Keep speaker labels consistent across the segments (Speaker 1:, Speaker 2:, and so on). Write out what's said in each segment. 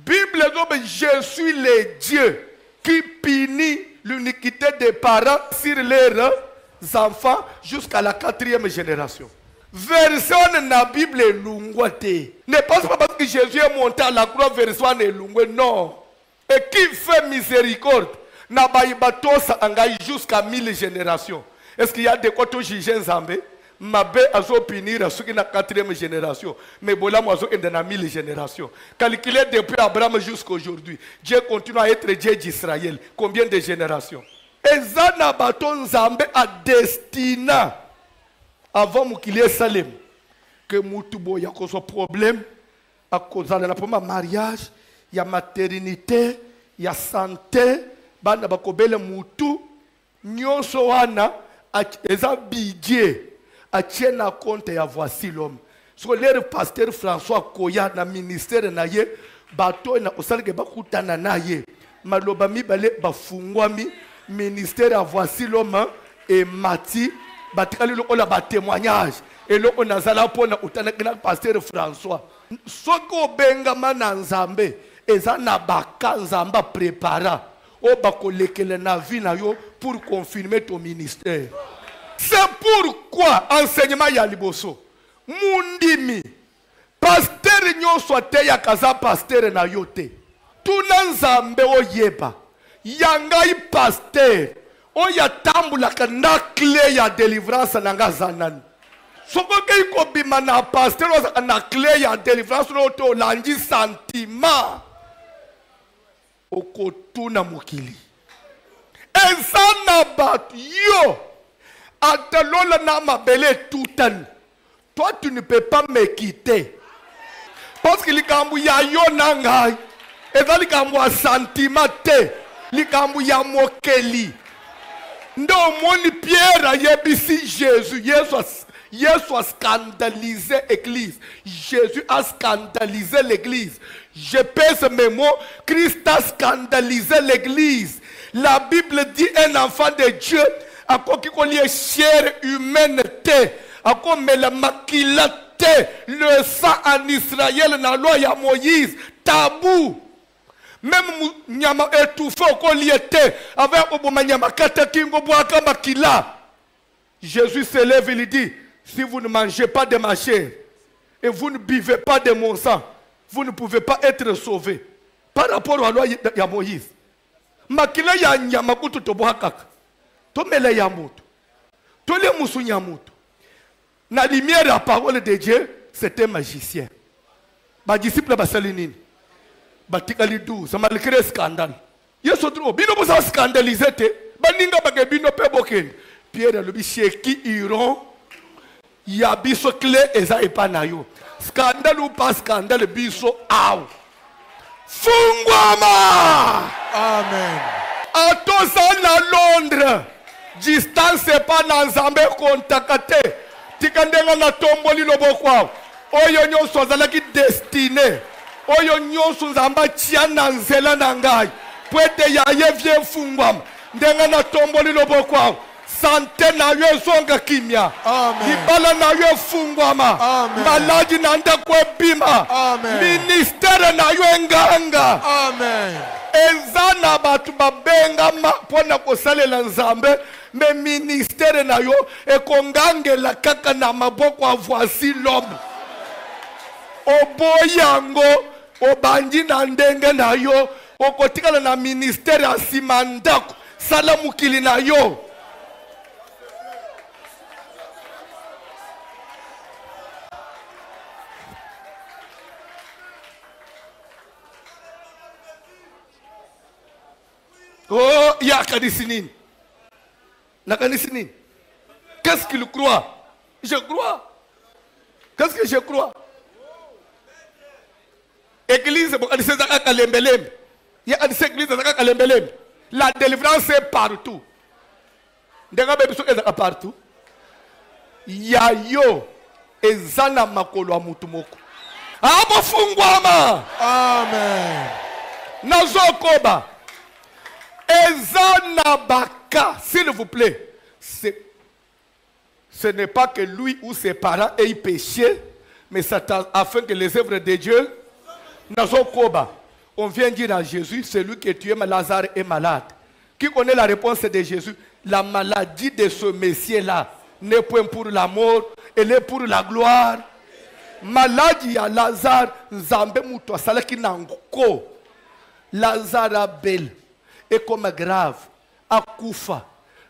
Speaker 1: Bible dit, je suis le Dieu qui punit l'iniquité des parents sur leurs enfants jusqu'à la 4e génération. Version de la Bible est lunguate. Ne pense pas parce que Jésus est monté à la croix, version est lungue. Non. Et qui fait miséricorde n'a pas jusqu'à 1000 générations. Est-ce qu'il y a des côtés juger Zambé? Mabé a punir à ceux qui n'ont 4e génération. Mais voilà, moi, je suis dans 1000 générations. Calculé depuis Abraham jusqu'à aujourd'hui. Dieu continue à être Dieu d'Israël. Combien de générations? Et Zana Baton Zambé a destiné avant qu'il ait Salem que Moutoubo y a un problème à cause de la mariage, il y a maternité, il y a santé, bana bakobele Moutou, nyonso wana eza bidje a tiena compte ya voici l'homme. So le pasteur François Koya na ministère na ye bato na osalke bakutana na ye maloba mibale bafungwami ministère ya voici l'homme et Mati batikali lokola ba témoignage et loko nazala pona utana kina pasteur François soko bengama na Nzambe eza na baka Nzamba prépara o bakolekele na vie na yo pour confirmer ton ministère. C'est pourquoi enseignement ya liboso mundimi pasteur nyonso te ya kaza pasteur na yo te tuna Nzambe oyeba yangai pasteur oya tambulaka na clé ya délivrance na ngazanani soko ke ikobima na pasteur oza na clé ya délivrance no to langi sentiment okotuna mokili ezana bat yo atalola na mabele tutani. Toi tu ne peux pas me quitter parce que likambu ya yo nangai eza likambu ya sentiment te likambu ya mokeli. Ndo moni Pierre yebisi Jésus. Jésus a scandalisé l'église. Jésus a scandalisé l'église. Je pèse mes mots. Christ a scandalisé l'église. La Bible dit un enfant de Dieu a quoi qui connaît chair humaine a quoi mais la maquillate le sang en Israël dans la loi de Moïse tabou. Même nyama étouffé au colliété avec oboma nyama katakingo boaka makila. Jésus se lève et lui dit, si vous ne mangez pas de ma chair et vous ne buvez pas de mon sang, vous ne pouvez pas être sauvés. Par rapport à la loi de Moïse. Makila ya nyama kutu to boaka. To mele ya moto. To le musu nyamoto. Na lumière la parole de Dieu, c'était magicien. Ba disciple basalinini. Batikali 12, malgré scandale. Yeso trop, bino bosa scandalisé te, baninga bage bino pe boken. Pierre le bicheki iron, ya biso clé eza epanayo. Scandale ou pas scandale biso aw. Fungwama!
Speaker 2: Amen.
Speaker 1: Atosa na Londres, distance pas na Nzambe kontakate. Tikandenga na tomboli lobokwa. Oyo nyonso azalaki destiné. Oyo nyonso Nzamba tia na nzela na ngai pwete ya ye vie fungwam ndenga na tomboli lobokwa sante na yo ezonga kimia libala na yo efungwama maladi na ndako ebima ministere na yo enganga eza na bato babengama mpona kosalela Nzambe me ministere na yo ekongangela kaka na maboko ya voici l'homme oboyango obandi na ndenge na yo okotikala na ministère ya nsima ndako sala mokili na yo. Oh, ya kanisi nini? Na kanisi nini? Qu'est-ce qu'il croit? Je crois. Qu'est-ce que je crois? Église, la délivrance est partout. Partout. Yayo ezana makolo wa mutu moko. Abofungwama.
Speaker 2: Amen.
Speaker 1: Nazokoba. Ezana baka, s'il vous plaît. Ce n'est pas que lui ou ses parents aient péché, mais c'est afin que les œuvres de Dieu Nazokoba. On vient dire à Jésus, celui que tu aimes, Lazare est malade. Qui connaît la réponse de Jésus? La maladie de ce Messie-là n'est point pour la mort, elle est pour la gloire. Maladie ya Lazare, Nzambe muto asalaki nango. Lazare abel est comme grave, akufa.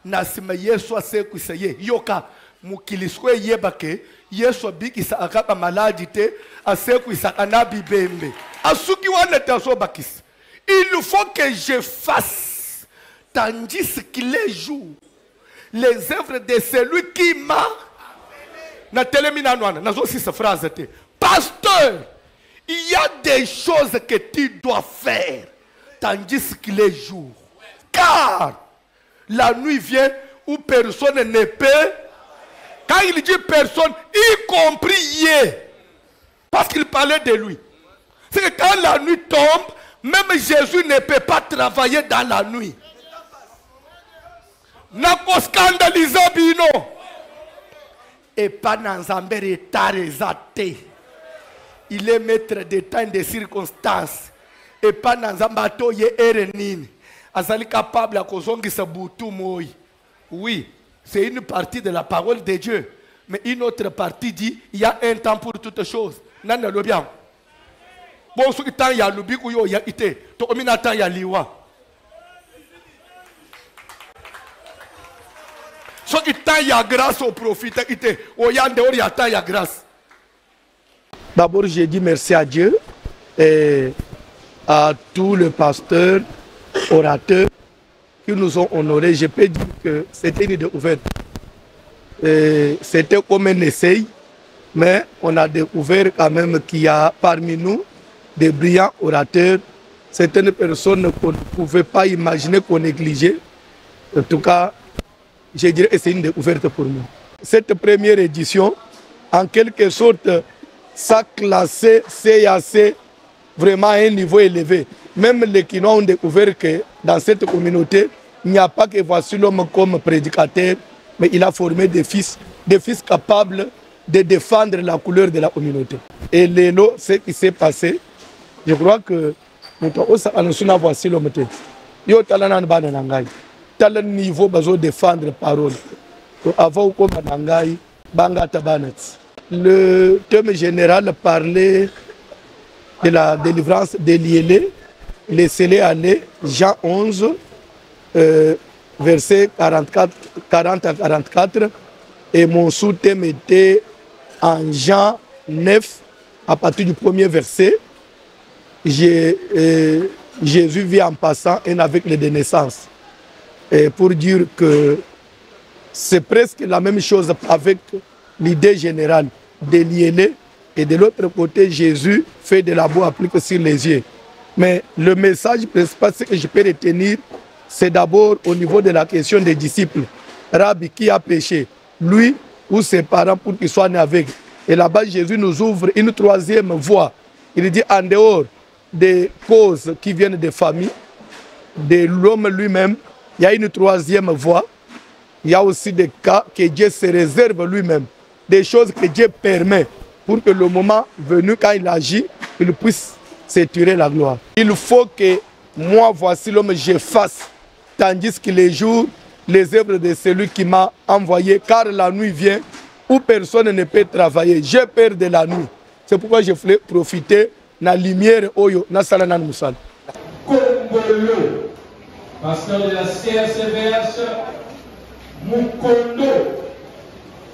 Speaker 1: Nasima Yesu asekwisa ye. Yoka mukiliswe yebake, Yesu abikisa akaka maladie te, asekwisa anabi bembe. Asuki wana taso bakis. Il faut que je fasse, tandis qu'il est jour, les œuvres de celui qui m'a. Pasteur, il y a des choses que tu dois faire, tandis qu'il est jour. Car la nuit vient où personne ne peut. Quand il dit personne, y compris hier, parce qu'il parlait de lui. C'est que quand la nuit tombe, même Jésus ne peut pas travailler dans la nuit. Nako scandalisa bino. Et pas dans un il est maître des temps et des circonstances. Et pas dans un bateau il est erenine. Azali capable à kozongi sa boutou moi. Oui, c'est une partie de la parole de Dieu. Mais une autre partie dit il y a un temps pour toutes choses. Nana lo bien. Bon, ce temps il y a le bic ou il y a été. To omina temps il y a liwa. Ce temps il y a grâce au prophète. Il y a temps il y a grâce. D'abord, j'ai dit merci à Dieu et à tous les pasteurs, orateurs qui nous ont honorés. Je peux dire que c'était une découverte. C'était comme un essai, mais on a découvert quand même qu'il y a parmi nous des brillants orateurs, certaines personnes qu'on ne pouvait pas imaginer, qu'on négligeait. En tout cas, je dirais que c'est une découverte pour nous. Cette première édition, en quelque sorte, ça classait CAC vraiment à un niveau élevé. Même les Kinois ont découvert que dans cette communauté, il n'y a pas que voici l'homme comme prédicateur, mais il a formé des fils capables de défendre la couleur de la communauté. Et l'élo, ce qui s'est passé, je crois que nous avons voici l'homme. Yo talana bana nangai. Tel niveau besoin de défendre la parole. Avant comme nangai banga tabanat. Le thème général parlait de la délivrance des liélés. Laissez-les aller, Jean 11, versets 40 à 44. Et mon sous-thème était en Jean 9, à partir du premier verset. Jésus vit en passant et avec les de naissance. Et pour dire que c'est presque la même chose avec l'idée générale des liélés. Et de l'autre côté, Jésus fait de la boue applique sur les yeux. Mais le message principal que je peux retenir, c'est d'abord au niveau de la question des disciples. Rabbi, qui a péché? Lui ou ses parents pour qu'ils soient nés aveugles? Et là-bas, Jésus nous ouvre une troisième voie. Il dit en dehors des causes qui viennent des familles, de l'homme lui-même, il y a une troisième voie. Il y a aussi des cas que Dieu se réserve lui-même. Des choses que Dieu permet pour que le moment venu, quand il agit, il puisse se tirer la gloire. Il faut que moi, voici l'homme, je fasse, tandis que les jours, les œuvres de celui qui m'a envoyé, car la nuit vient où personne ne peut travailler. J'ai peur de la nuit. C'est pourquoi je voulais profiter de la lumière oyo na salana musal.
Speaker 3: Kongolo, pasteur de la CRCVH, Mukondo.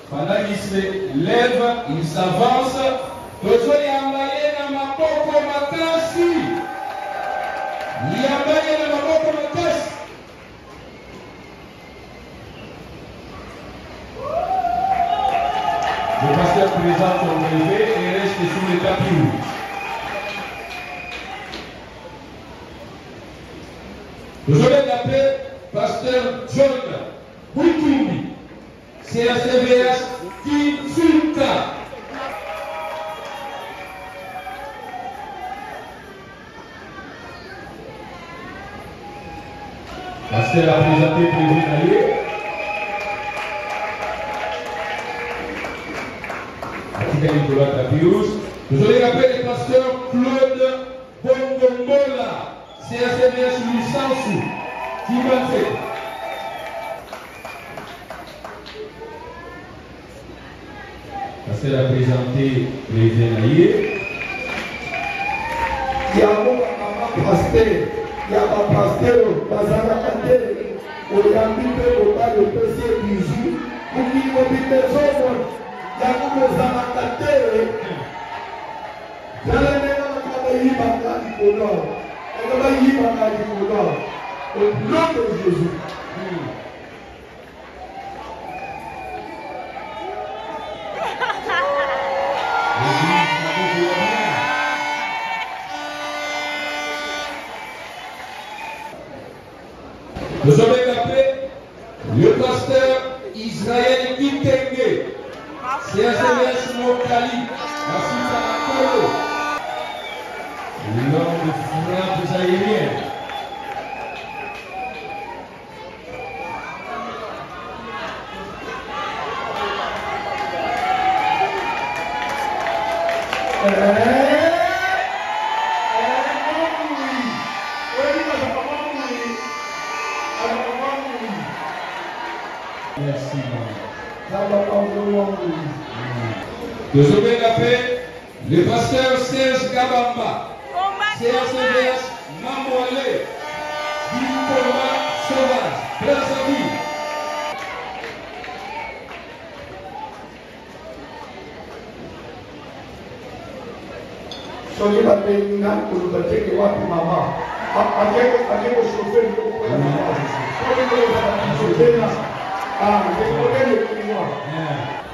Speaker 3: Pendant qu'il se lève, il s'avance. Tozo yambaye na maboko makasi. Yambaye na maboko makasi. Le pasteur présent sont relevés et reste sous le tapis rouge. Nous allons l'appeler pasteur John Bouitoumi. C'est la CVS Kinsuka. Pasteur a présenté prévu d'aller. Nous allons appeler le pasteur Claude Bongombo. Angola, CSMS Licenço, Kibante. C'est la présenter président Aïe.
Speaker 1: Il y a un pasteur, il y a un pasteur, Bazara Kante, au Yamite, au bas de PC Bijou, pour qui il y a des hommes, il y a un Bazara Kante, il y a un au nom de Jésus.
Speaker 3: Nous avons appelé le pasteur Israël Kitenge, CSMS Mokali, Assisa Akolo, l'homme de frappe aérienne.
Speaker 2: Merci,
Speaker 3: Nous avons appelé le pasteur Serge Gabamba, CSMS Mamouale, Diploma Sauvage, Brazzaville.
Speaker 1: Soki bapenga kuluka teke wapi mama ajeko chauffeur ko ya mama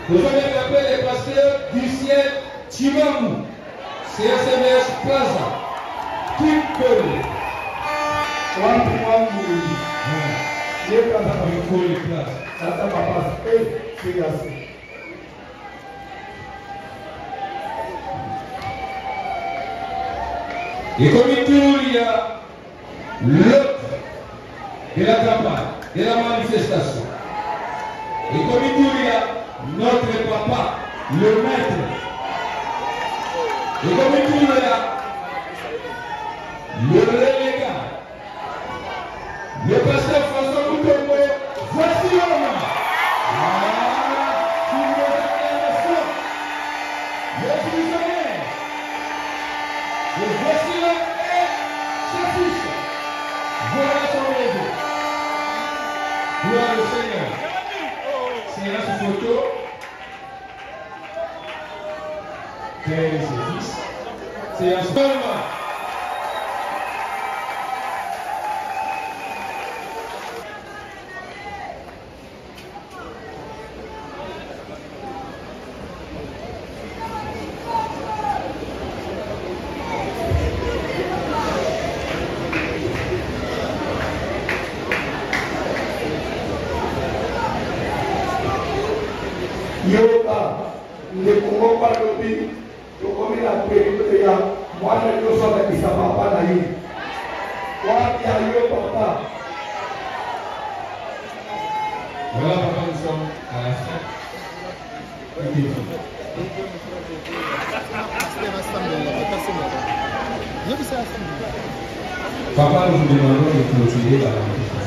Speaker 3: Nous avons appelé le pasteur Lucien Chimamou, CSMS Plaza, Kimpole.
Speaker 1: wapi wangu ye kaza
Speaker 3: Kimpole Plaza.
Speaker 1: tata papa serious.
Speaker 3: Et comme il y a l'autre de la campagne, de la manifestation. Et comme il y a notre papa, le maître. Et comme il y a le relégat, le pasteur François Moutombo, voici l'homme. Qui nous donne le feu, le prisonnier. Et voici l'homme et ses fils. Voilà son rêve. Gloire au Seigneur. C'est là cette photo. Père et ses fils. C'est un seul.
Speaker 1: yoka ndekumo balobi tokomi na péripétie ya mwana nyonso abakisa papa na ye wapi ayo papa.
Speaker 3: Voilà, papa, nous sommes à la fin. Papa, nous vous demandons de clôturer la manifestation.